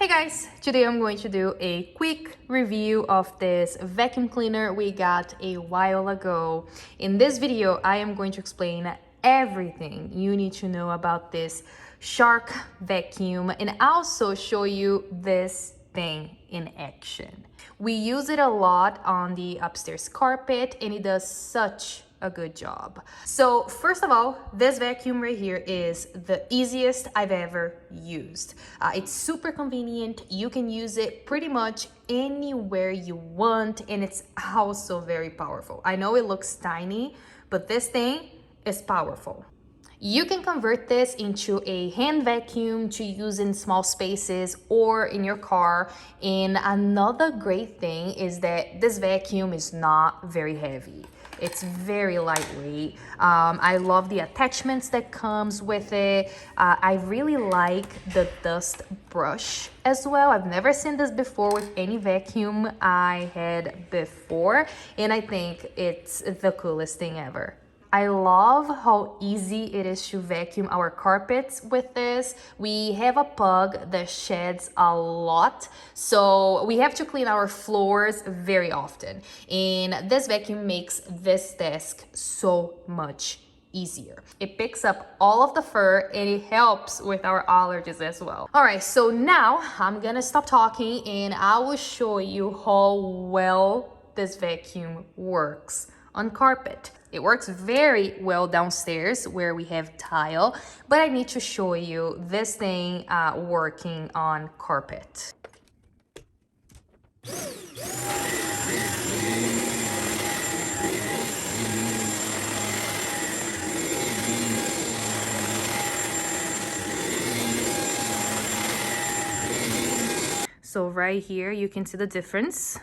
Hey guys, today I'm going to do a quick review of this vacuum cleaner we got a while ago. In this video, I am going to explain everything you need to know about this Shark vacuum and also show you this thing in action. We use it a lot on the upstairs carpet and it does such a good job. So first of all, this vacuum right here is the easiest I've ever used. It's super convenient. You can use it pretty much anywhere you want, and it's also very powerful. I know it looks tiny, but this thing is powerful. You can convert this into a hand vacuum to use in small spaces or in your car. And another great thing is that this vacuum is not very heavy. It's very lightweight. I love the attachments that comes with it. I really like the dust brush as well. I've never seen this before with any vacuum I had before, and I think it's the coolest thing ever. I love how easy it is to vacuum our carpets with this. We have a pug that sheds a lot, so we have to clean our floors very often. And this vacuum makes this task so much easier. It picks up all of the fur and it helps with our allergies as well. All right, so now I'm gonna stop talking and I will show you how well this vacuum works on carpet. It works very well downstairs where we have tile, but I need to show you this thing working on carpet. So right here, you can see the difference.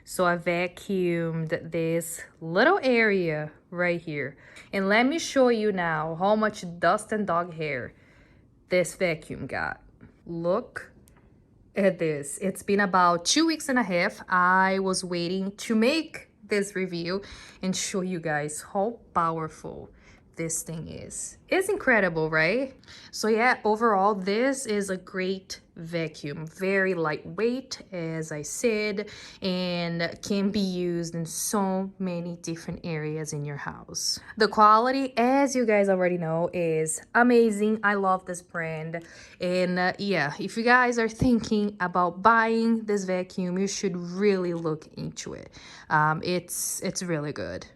So I vacuumed this little area right here. And let me show you now how much dust and dog hair this vacuum got. Look at this. It's been about 2 weeks and a half. I was waiting to make this review and show you guys how powerful this thing is. It's incredible, right? So yeah, overall, this is a great vacuum. Very lightweight, as I said, and can be used in so many different areas in your house. The quality, as you guys already know, is amazing. I love this brand. And yeah, if you guys are thinking about buying this vacuum, you should really look into it. It's really good.